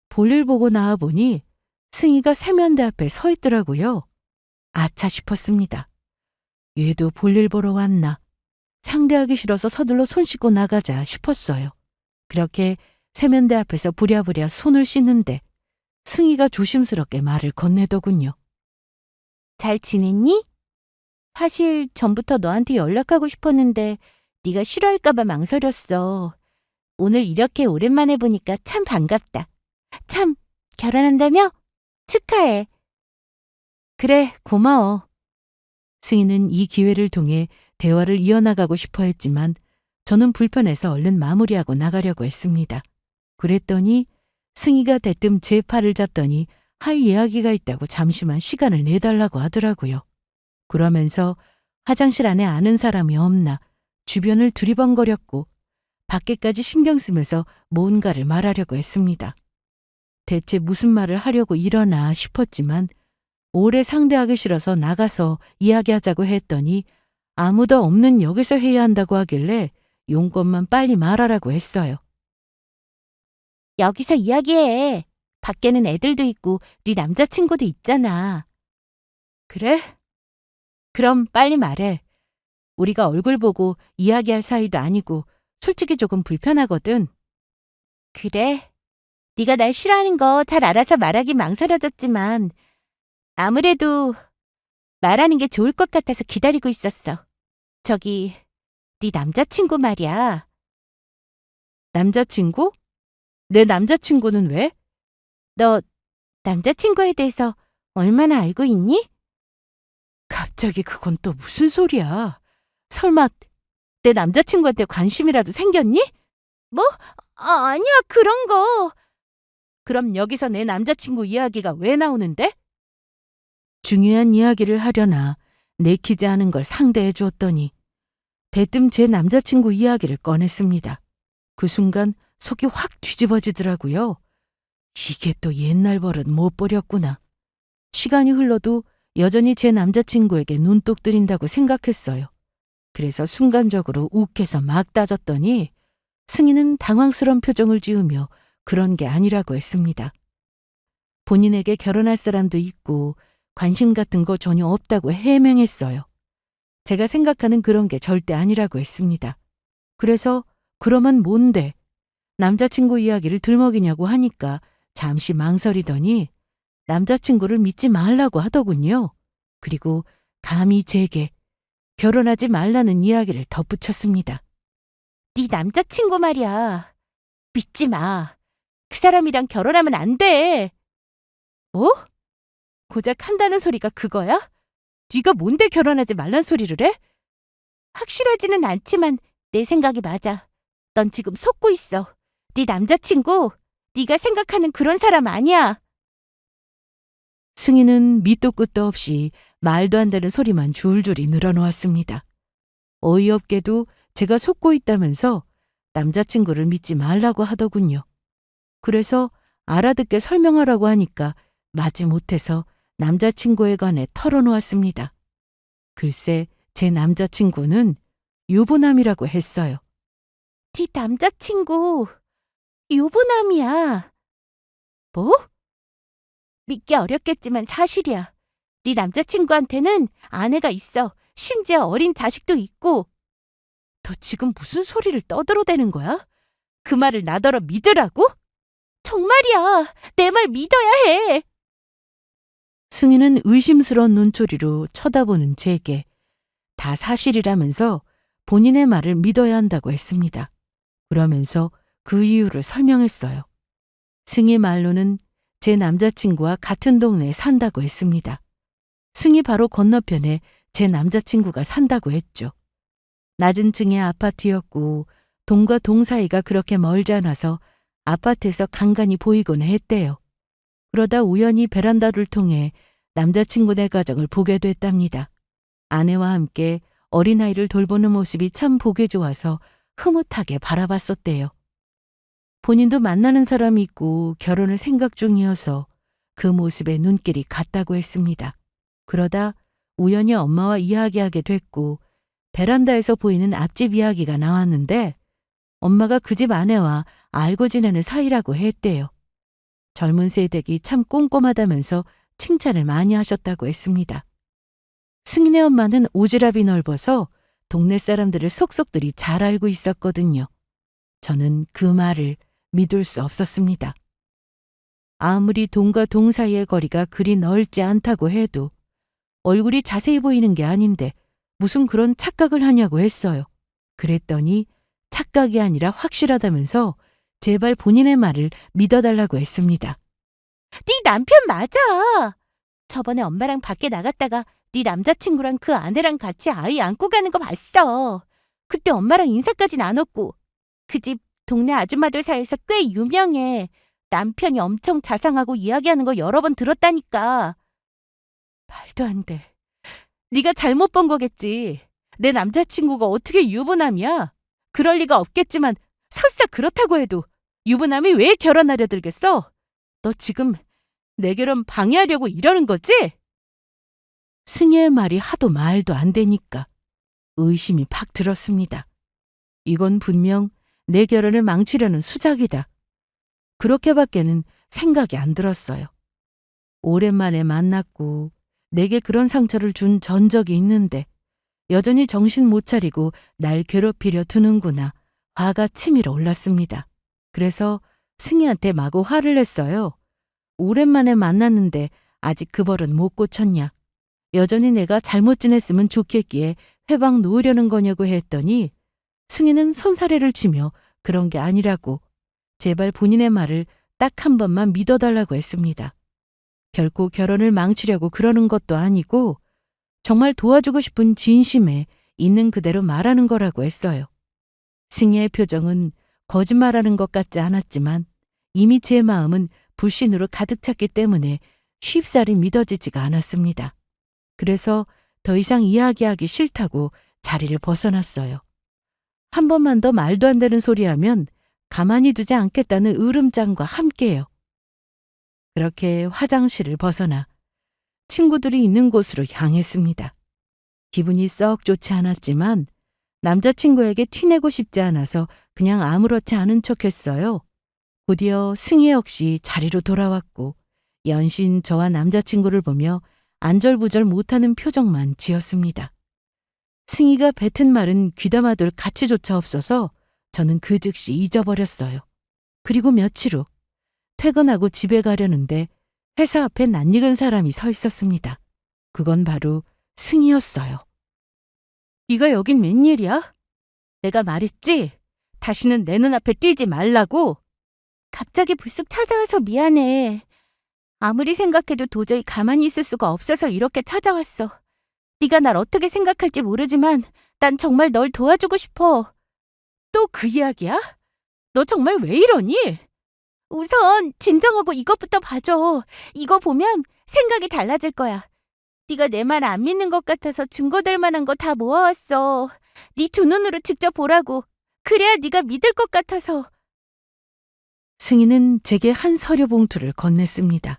Speaker 1: 볼일 보고 나와보니 승희가 세면대 앞에 서 있더라고요. 아차 싶었습니다. 얘도 볼일 보러 왔나? 상대하기 싫어서 서둘러 손 씻고 나가자 싶었어요. 그렇게 세면대 앞에서 부랴부랴 손을 씻는데 승희가 조심스럽게 말을 건네더군요. 잘 지냈니? 사실 전부터 너한테 연락하고 싶었는데 네가 싫어할까 봐 망설였어. 오늘 이렇게 오랜만에 보니까 참 반갑다. 참, 결혼한다며? 축하해. 그래, 고마워. 승희는 이 기회를 통해 대화를 이어나가고 싶어 했지만 저는 불편해서 얼른 마무리하고 나가려고 했습니다. 그랬더니 승희가 대뜸 제 팔을 잡더니 할 이야기가 있다고 잠시만 시간을 내달라고 하더라고요. 그러면서 화장실 안에 아는 사람이 없나 주변을 두리번거렸고 밖에까지 신경 쓰면서 뭔가를 말하려고 했습니다. 대체 무슨 말을 하려고 이러나 싶었지만 오래 상대하기 싫어서 나가서 이야기하자고 했더니 아무도 없는 역에서 해야 한다고 하길래 용건만 빨리 말하라고 했어요. 여기서 이야기해. 밖에는 애들도 있고 네 남자친구도 있잖아. 그래? 그럼 빨리 말해. 우리가 얼굴 보고 이야기할 사이도 아니고 솔직히 조금 불편하거든. 그래? 네가 날 싫어하는 거 잘 알아서 말하기 망설여졌지만 아무래도 말하는 게 좋을 것 같아서 기다리고 있었어. 저기, 네 남자친구 말이야. 남자친구? 내 남자친구는 왜? 너 남자친구에 대해서 얼마나 알고 있니? 갑자기 그건 또 무슨 소리야? 설마 내 남자친구한테 관심이라도 생겼니? 뭐? 아니야, 그런 거. 그럼 여기서 내 남자친구 이야기가 왜 나오는데? 중요한 이야기를 하려나 내키지 않은 걸 상대해 주었더니 대뜸 제 남자친구 이야기를 꺼냈습니다. 그 순간 속이 확 뒤집어지더라고요. 이게 또 옛날 버릇 못 버렸구나. 시간이 흘러도 여전히 제 남자친구에게 눈독 들인다고 생각했어요. 그래서 순간적으로 욱해서 막 따졌더니 승희는 당황스러운 표정을 지으며 그런 게 아니라고 했습니다. 본인에게 결혼할 사람도 있고 관심 같은 거 전혀 없다고 해명했어요. 제가 생각하는 그런 게 절대 아니라고 했습니다. 그래서 그러면 뭔데? 남자친구 이야기를 들먹이냐고 하니까 잠시 망설이더니 남자친구를 믿지 말라고 하더군요. 그리고 감히 제게 결혼하지 말라는 이야기를 덧붙였습니다. 네 남자친구 말이야. 믿지 마. 그 사람이랑 결혼하면 안 돼. 뭐? 고작 한다는 소리가 그거야? 네가 뭔데 결혼하지 말란 소리를 해? 확실하지는 않지만 내 생각이 맞아. 넌 지금 속고 있어. 네 남자친구, 네가 생각하는 그런 사람 아니야. 승희는 밑도 끝도 없이 말도 안 되는 소리만 줄줄이 늘어놓았습니다. 어이없게도 제가 속고 있다면서 남자친구를 믿지 말라고 하더군요. 그래서 알아듣게 설명하라고 하니까 마지못해서 남자친구에 관해 털어놓았습니다. 글쎄, 제 남자친구는 유부남이라고 했어요. 네 남자친구 유부남이야. 뭐? 믿기 어렵겠지만 사실이야. 네 남자친구한테는 아내가 있어. 심지어 어린 자식도 있고. 너 지금 무슨 소리를 떠들어대는 거야? 그 말을 나더러 믿으라고? 정말이야. 내 말 믿어야 해. 승희는 의심스러운 눈초리로 쳐다보는 제게 다 사실이라면서 본인의 말을 믿어야 한다고 했습니다. 그러면서 그 이유를 설명했어요. 승희 말로는 제 남자친구와 같은 동네에 산다고 했습니다. 승희 바로 건너편에 제 남자친구가 산다고 했죠. 낮은 층의 아파트였고 동과 동 사이가 그렇게 멀지 않아서 아파트에서 간간히 보이곤 했대요. 그러다 우연히 베란다를 통해 남자친구네 가정을 보게 됐답니다. 아내와 함께 어린아이를 돌보는 모습이 참 보기 좋아서 흐뭇하게 바라봤었대요. 본인도 만나는 사람이 있고 결혼을 생각 중이어서 그 모습에 눈길이 갔다고 했습니다. 그러다 우연히 엄마와 이야기하게 됐고 베란다에서 보이는 앞집 이야기가 나왔는데 엄마가 그 집 아내와 알고 지내는 사이라고 했대요. 젊은 세댁이 참 꼼꼼하다면서 칭찬을 많이 하셨다고 했습니다. 승희네 엄마는 오지랖이 넓어서 동네 사람들을 속속들이 잘 알고 있었거든요. 저는 그 말을 믿을 수 없었습니다. 아무리 동과 동 사이의 거리가 그리 넓지 않다고 해도 얼굴이 자세히 보이는 게 아닌데 무슨 그런 착각을 하냐고 했어요. 그랬더니 착각이 아니라 확실하다면서 제발 본인의 말을 믿어달라고 했습니다. 네 남편 맞아. 저번에 엄마랑 밖에 나갔다가 네 남자친구랑 그 아내랑 같이 아이 안고 가는 거 봤어. 그때 엄마랑 인사까지 나눴고 그 집 동네 아줌마들 사이에서 꽤 유명해. 남편이 엄청 자상하고 이야기하는 거 여러 번 들었다니까. 말도 안 돼. 네가 잘못 본 거겠지. 내 남자친구가 어떻게 유부남이야? 그럴 리가 없겠지만 설사 그렇다고 해도 유부남이 왜 결혼하려 들겠어? 너 지금 내 결혼 방해하려고 이러는 거지? 승희의 말이 하도 말도 안 되니까 의심이 팍 들었습니다. 이건 분명 내 결혼을 망치려는 수작이다. 그렇게밖에는 생각이 안 들었어요. 오랜만에 만났고 내게 그런 상처를 준 전적이 있는데 여전히 정신 못 차리고 날 괴롭히려 두는구나. 화가 치밀어 올랐습니다. 그래서 승희한테 마구 화를 냈어요. 오랜만에 만났는데 아직 그 벌은 못 고쳤냐. 여전히 내가 잘못 지냈으면 좋겠기에 회방 놓으려는 거냐고 했더니 승희는 손사래를 치며 그런 게 아니라고 제발 본인의 말을 딱 한 번만 믿어달라고 했습니다. 결코 결혼을 망치려고 그러는 것도 아니고 정말 도와주고 싶은 진심에 있는 그대로 말하는 거라고 했어요. 승희의 표정은 거짓말하는 것 같지 않았지만 이미 제 마음은 불신으로 가득 찼기 때문에 쉽사리 믿어지지가 않았습니다. 그래서 더 이상 이야기하기 싫다고 자리를 벗어났어요. 한 번만 더 말도 안 되는 소리 하면 가만히 두지 않겠다는 으름장과 함께요. 그렇게 화장실을 벗어나 친구들이 있는 곳으로 향했습니다. 기분이 썩 좋지 않았지만 남자친구에게 티내고 싶지 않아서 그냥 아무렇지 않은 척했어요. 곧이어 승희 역시 자리로 돌아왔고 연신 저와 남자친구를 보며 안절부절 못하는 표정만 지었습니다. 승희가 뱉은 말은 귀담아둘 가치조차 없어서 저는 그 즉시 잊어버렸어요. 그리고 며칠 후 퇴근하고 집에 가려는데 회사 앞에 낯익은 사람이 서 있었습니다. 그건 바로 승희였어요. 네가 여긴 웬일이야? 내가 말했지? 다시는 내 눈앞에 뛰지 말라고. 갑자기 불쑥 찾아와서 미안해. 아무리 생각해도 도저히 가만히 있을 수가 없어서 이렇게 찾아왔어. 네가 날 어떻게 생각할지 모르지만 난 정말 널 도와주고 싶어. 또 그 이야기야? 너 정말 왜 이러니? 우선 진정하고 이것부터 봐줘. 이거 보면 생각이 달라질 거야. 네가 내 말 안 믿는 것 같아서 증거될 만한 거 다 모아왔어. 네 두 눈으로 직접 보라고. 그래야 네가 믿을 것 같아서. 승희는 제게 한 서류 봉투를 건넸습니다.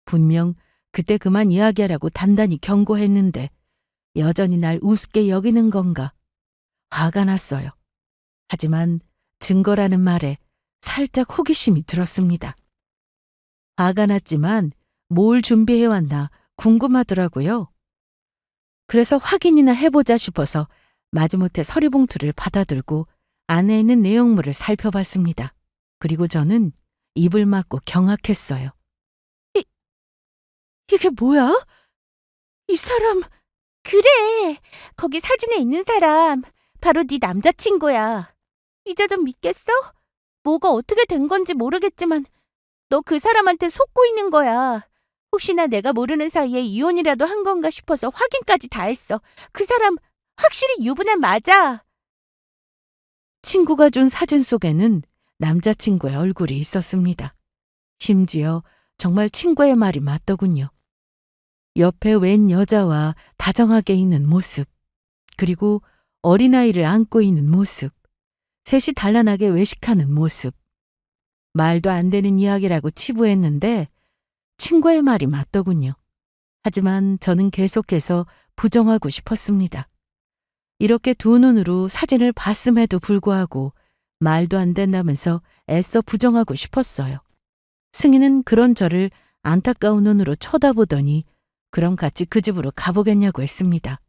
Speaker 1: 분명 그때 그만 이야기하라고 단단히 경고했는데 여전히 날 우습게 여기는 건가? 화가 났어요. 하지만 증거라는 말에 살짝 호기심이 들었습니다. 화가 났지만 뭘 준비해왔나 궁금하더라고요. 그래서 확인이나 해보자 싶어서 마지못해 서류봉투를 받아들고 안에 있는 내용물을 살펴봤습니다. 그리고 저는 입을 막고 경악했어요. 이게 뭐야? 이 사람... 그래! 거기 사진에 있는 사람 바로 네 남자친구야. 이제 좀 믿겠어? 뭐가 어떻게 된 건지 모르겠지만 너 그 사람한테 속고 있는 거야. 혹시나 내가 모르는 사이에 이혼이라도 한 건가 싶어서 확인까지 다 했어. 그 사람 확실히 유부남 맞아. 친구가 준 사진 속에는 남자친구의 얼굴이 있었습니다. 심지어 정말 친구의 말이 맞더군요. 옆에 웬 여자와 다정하게 있는 모습, 그리고 어린아이를 안고 있는 모습, 셋이 단란하게 외식하는 모습. 말도 안 되는 이야기라고 치부했는데 친구의 말이 맞더군요. 하지만 저는 계속해서 부정하고 싶었습니다. 이렇게 두 눈으로 사진을 봤음에도 불구하고 말도 안 된다면서 애써 부정하고 싶었어요. 승희는 그런 저를 안타까운 눈으로 쳐다보더니 그럼 같이 그 집으로 가보겠냐고 했습니다.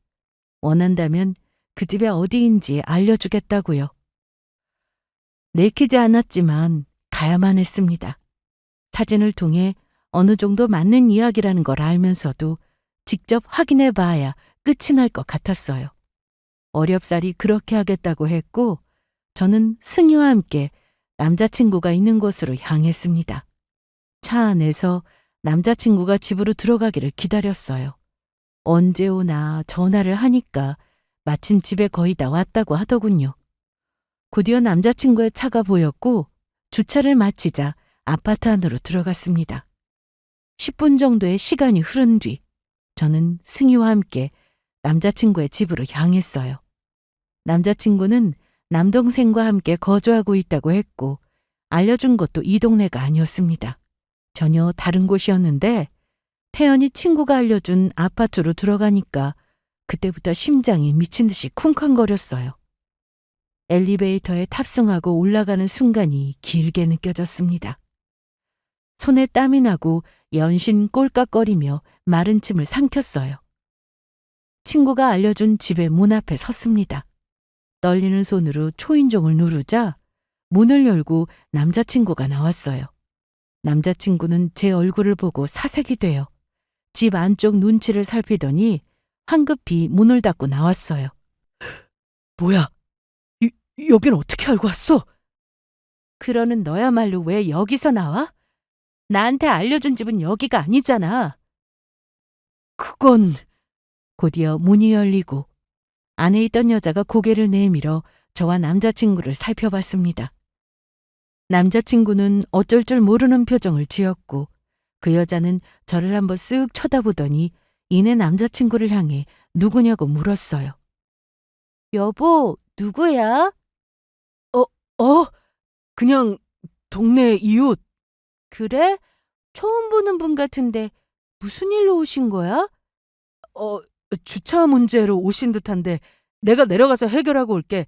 Speaker 1: 원한다면 그 집이 어디인지 알려주겠다고요. 내키지 않았지만 가야만 했습니다. 사진을 통해 어느 정도 맞는 이야기라는 걸 알면서도 직접 확인해 봐야 끝이 날 것 같았어요. 어렵사리 그렇게 하겠다고 했고 저는 승희와 함께 남자친구가 있는 곳으로 향했습니다. 차 안에서 남자친구가 집으로 들어가기를 기다렸어요. 언제 오나 전화를 하니까 마침 집에 거의 다 왔다고 하더군요. 곧이어 남자친구의 차가 보였고 주차를 마치자 아파트 안으로 들어갔습니다. 10분 정도의 시간이 흐른 뒤 저는 승희와 함께 남자친구의 집으로 향했어요. 남자친구는 남동생과 함께 거주하고 있다고 했고 알려준 것도 이 동네가 아니었습니다. 전혀 다른 곳이었는데 태연이 친구가 알려준 아파트로 들어가니까 그때부터 심장이 미친 듯이 쿵쾅거렸어요. 엘리베이터에 탑승하고 올라가는 순간이 길게 느껴졌습니다. 손에 땀이 나고 연신 꼴깍거리며 마른 침을 삼켰어요. 친구가 알려준 집의 문 앞에 섰습니다. 떨리는 손으로 초인종을 누르자 문을 열고 남자친구가 나왔어요. 남자친구는 제 얼굴을 보고 사색이 돼요. 집 안쪽 눈치를 살피더니 황급히 문을 닫고 나왔어요. 뭐야? 여긴 어떻게 알고 왔어? 그러는 너야말로 왜 여기서 나와? 나한테 알려준 집은 여기가 아니잖아. 그건... 곧이어 문이 열리고 안에 있던 여자가 고개를 내밀어 저와 남자친구를 살펴봤습니다. 남자친구는 어쩔 줄 모르는 표정을 지었고 그 여자는 저를 한번 쓱 쳐다보더니 이내 남자친구를 향해 누구냐고 물었어요. 여보, 누구야? 그냥 동네 이웃. 그래? 처음 보는 분 같은데 무슨 일로 오신 거야? 주차 문제로 오신 듯한데 내가 내려가서 해결하고 올게.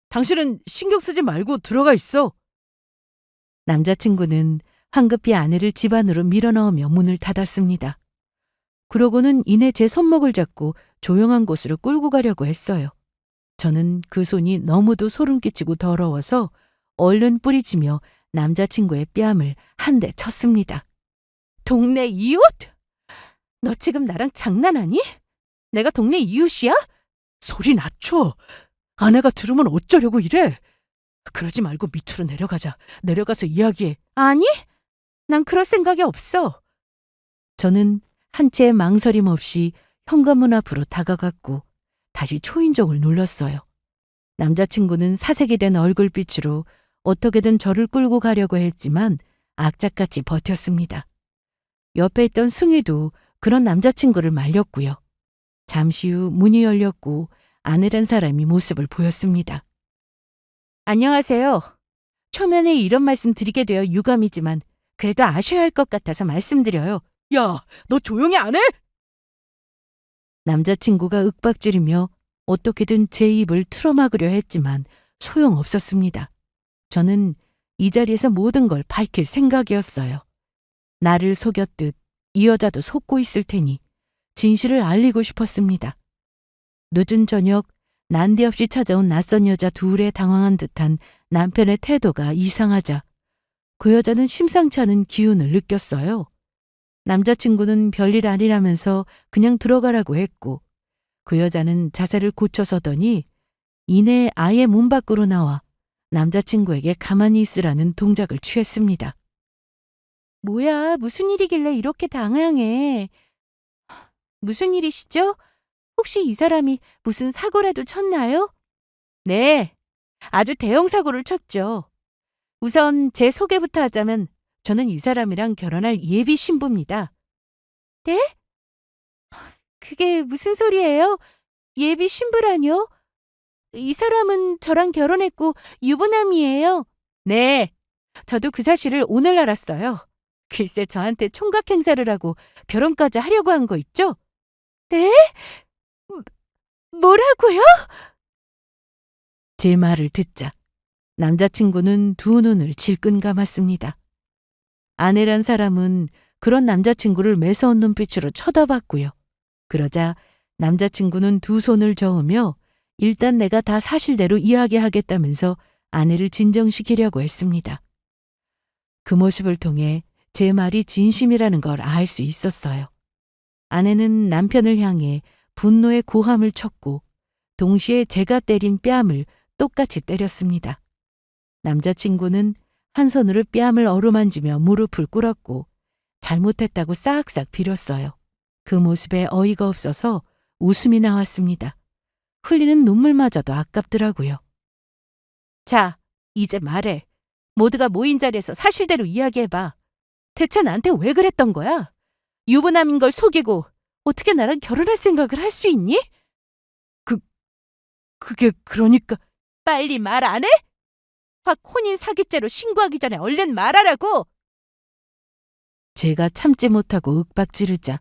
Speaker 1: 당신은 신경 쓰지 말고 들어가 있어. 남자친구는 황급히 아내를 집 안으로 밀어넣으며 문을 닫았습니다. 그러고는 이내 제 손목을 잡고 조용한 곳으로 끌고 가려고 했어요. 저는 그 손이 너무도 소름 끼치고 더러워서 얼른 뿌리치며 남자친구의 뺨을 한 대 쳤습니다. 동네 이웃? 너 지금 나랑 장난하니? 내가 동네 이웃이야? 소리 낮춰. 아내가 들으면 어쩌려고 이래? 그러지 말고 밑으로 내려가자. 내려가서 이야기해. 아니, 난 그럴 생각이 없어. 저는 한 채의 망설임 없이 현관문 앞으로 다가갔고 다시 초인종을 눌렀어요. 남자친구는 사색이 된 얼굴빛으로 어떻게든 저를 끌고 가려고 했지만 악착같이 버텼습니다. 옆에 있던 승희도 그런 남자친구를 말렸고요. 잠시 후 문이 열렸고 아내란 사람이 모습을 보였습니다. 안녕하세요. 초면에 이런 말씀 드리게 되어 유감이지만 그래도 아셔야 할 것 같아서 말씀드려요.
Speaker 2: 야, 너 조용히 안 해?
Speaker 1: 남자친구가 윽박지르며 어떻게든 제 입을 틀어막으려 했지만 소용없었습니다. 저는 이 자리에서 모든 걸 밝힐 생각이었어요. 나를 속였듯 이 여자도 속고 있을 테니 진실을 알리고 싶었습니다. 늦은 저녁 난데없이 찾아온 낯선 여자 둘에 당황한 듯한 남편의 태도가 이상하자 그 여자는 심상치 않은 기운을 느꼈어요. 남자친구는 별일 아니라면서 그냥 들어가라고 했고 그 여자는 자세를 고쳐서더니 이내 아예 문 밖으로 나와 남자친구에게 가만히 있으라는 동작을 취했습니다. 뭐야, 무슨 일이길래 이렇게 당황해? 무슨 일이시죠? 혹시 이 사람이 무슨 사고라도 쳤나요? 네, 아주 대형 사고를 쳤죠. 우선 제 소개부터 하자면 저는 이 사람이랑 결혼할 예비 신부입니다. 네? 그게 무슨 소리예요? 예비 신부라뇨? 이 사람은 저랑 결혼했고 유부남이에요. 네, 저도 그 사실을 오늘 알았어요. 글쎄 저한테 총각 행사를 하고 결혼까지 하려고 한 거 있죠? 네? 뭐라고요? 제 말을 듣자 남자친구는 두 눈을 질끈 감았습니다. 아내란 사람은 그런 남자친구를 매서운 눈빛으로 쳐다봤고요. 그러자 남자친구는 두 손을 저으며 일단 내가 다 사실대로 이야기하겠다면서 아내를 진정시키려고 했습니다. 그 모습을 통해 제 말이 진심이라는 걸 알 수 있었어요. 아내는 남편을 향해 분노의 고함을 쳤고 동시에 제가 때린 뺨을 똑같이 때렸습니다. 남자친구는 한 손으로 뺨을 어루만지며 무릎을 꿇었고 잘못했다고 싹싹 빌었어요. 그 모습에 어이가 없어서 웃음이 나왔습니다. 흘리는 눈물마저도 아깝더라고요. 자, 이제 말해. 모두가 모인 자리에서 사실대로 이야기해봐. 대체 나한테 왜 그랬던 거야? 유부남인 걸 속이고 어떻게 나랑 결혼할 생각을 할 수 있니? 그게 그러니까 빨리 말 안 해? 확 혼인 사기죄로 신고하기 전에 얼른 말하라고! 제가 참지 못하고 윽박지르자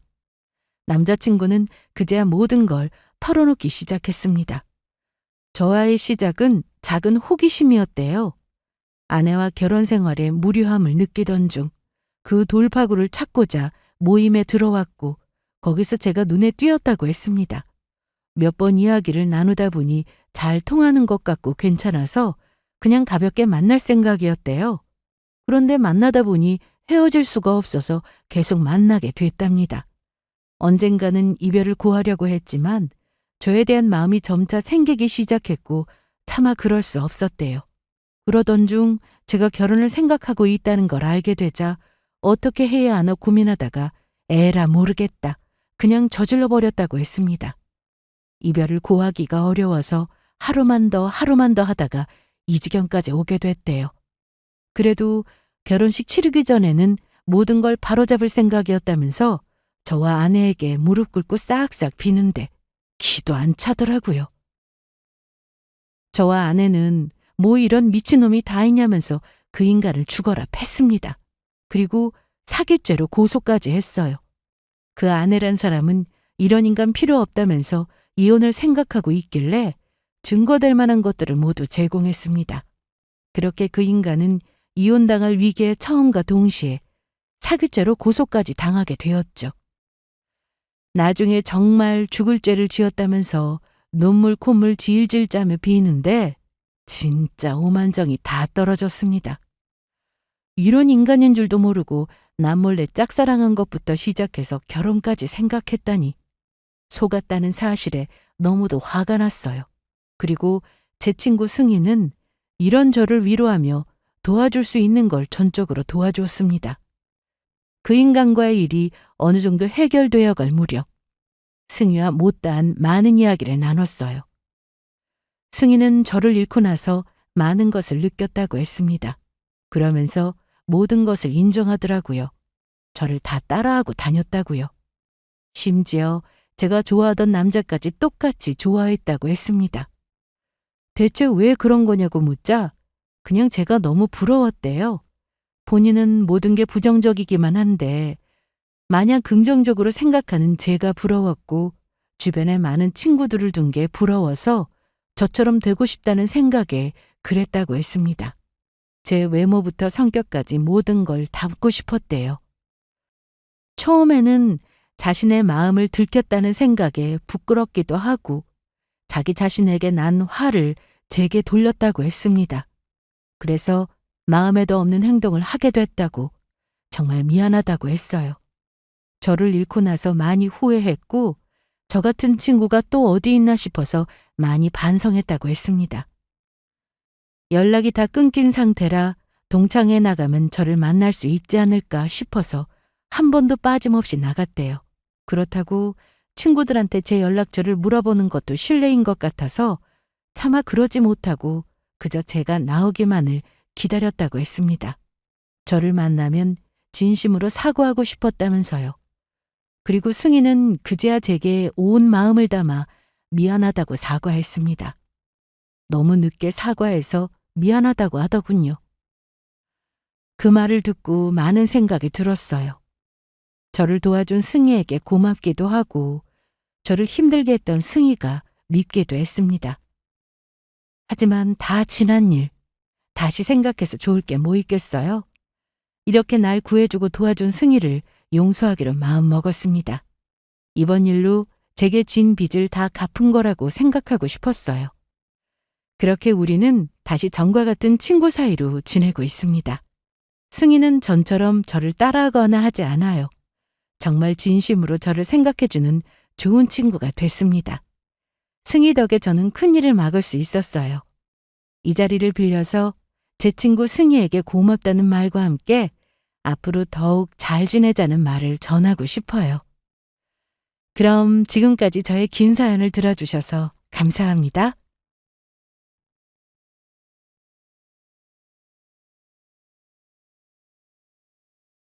Speaker 1: 남자친구는 그제야 모든 걸 털어놓기 시작했습니다. 저와의 시작은 작은 호기심이었대요. 아내와 결혼 생활에 무료함을 느끼던 중 그 돌파구를 찾고자 모임에 들어왔고 거기서 제가 눈에 띄었다고 했습니다. 몇 번 이야기를 나누다 보니 잘 통하는 것 같고 괜찮아서 그냥 가볍게 만날 생각이었대요. 그런데 만나다 보니 헤어질 수가 없어서 계속 만나게 됐답니다. 언젠가는 이별을 고하려고 했지만 저에 대한 마음이 점차 생기기 시작했고 차마 그럴 수 없었대요. 그러던 중 제가 결혼을 생각하고 있다는 걸 알게 되자 어떻게 해야 하나 고민하다가 에라 모르겠다. 그냥 저질러 버렸다고 했습니다. 이별을 고하기가 어려워서 하루만 더 하다가 이 지경까지 오게 됐대요. 그래도 결혼식 치르기 전에는 모든 걸 바로잡을 생각이었다면서 저와 아내에게 무릎 꿇고 싹싹 비는데 기도 안 차더라고요. 저와 아내는 뭐 이런 미친놈이 다 있냐면서 그 인간을 죽어라 팼습니다. 그리고 사기죄로 고소까지 했어요. 그 아내란 사람은 이런 인간 필요 없다면서 이혼을 생각하고 있길래 증거될 만한 것들을 모두 제공했습니다. 그렇게 그 인간은 이혼당할 위기의 처음과 동시에 사기죄로 고소까지 당하게 되었죠. 나중에 정말 죽을 죄를 지었다면서 눈물 콧물 질질 짜며 비는데 진짜 오만정이 다 떨어졌습니다. 이런 인간인 줄도 모르고 남몰래 짝사랑한 것부터 시작해서 결혼까지 생각했다니 속았다는 사실에 너무도 화가 났어요. 그리고 제 친구 승희는 이런 저를 위로하며 도와줄 수 있는 걸 전적으로 도와주었습니다. 그 인간과의 일이 어느 정도 해결되어 갈 무렵 승희와 못다한 많은 이야기를 나눴어요. 승희는 저를 잃고 나서 많은 것을 느꼈다고 했습니다. 그러면서 모든 것을 인정하더라고요. 저를 다 따라하고 다녔다고요. 심지어 제가 좋아하던 남자까지 똑같이 좋아했다고 했습니다. 대체 왜 그런 거냐고 묻자 그냥 제가 너무 부러웠대요. 본인은 모든 게 부정적이기만 한데 마냥 긍정적으로 생각하는 제가 부러웠고 주변에 많은 친구들을 둔 게 부러워서 저처럼 되고 싶다는 생각에 그랬다고 했습니다. 제 외모부터 성격까지 모든 걸 담고 싶었대요. 처음에는 자신의 마음을 들켰다는 생각에 부끄럽기도 하고 자기 자신에게 난 화를 제게 돌렸다고 했습니다. 그래서 마음에도 없는 행동을 하게 됐다고 정말 미안하다고 했어요. 저를 잃고 나서 많이 후회했고 저 같은 친구가 또 어디 있나 싶어서 많이 반성했다고 했습니다. 연락이 다 끊긴 상태라 동창회 나가면 저를 만날 수 있지 않을까 싶어서 한 번도 빠짐없이 나갔대요. 그렇다고 친구들한테 제 연락처를 물어보는 것도 실례인 것 같아서 차마 그러지 못하고 그저 제가 나오기만을 기다렸다고 했습니다. 저를 만나면 진심으로 사과하고 싶었다면서요. 그리고 승희는 그제야 제게 온 마음을 담아 미안하다고 사과했습니다. 너무 늦게 사과해서 미안하다고 하더군요. 그 말을 듣고 많은 생각이 들었어요. 저를 도와준 승희에게 고맙기도 하고 저를 힘들게 했던 승희가 밉기도 했습니다. 하지만 다 지난 일, 다시 생각해서 좋을 게 뭐 있겠어요? 이렇게 날 구해주고 도와준 승희를 용서하기로 마음먹었습니다. 이번 일로 제게 진 빚을 다 갚은 거라고 생각하고 싶었어요. 그렇게 우리는 다시 전과 같은 친구 사이로 지내고 있습니다. 승희는 전처럼 저를 따라하거나 하지 않아요. 정말 진심으로 저를 생각해주는 좋은 친구가 됐습니다. 승희 덕에 저는 큰일을 막을 수 있었어요. 이 자리를 빌려서 제 친구 승희에게 고맙다는 말과 함께 앞으로 더욱 잘 지내자는 말을 전하고 싶어요. 그럼 지금까지 저의 긴 사연을 들어주셔서 감사합니다.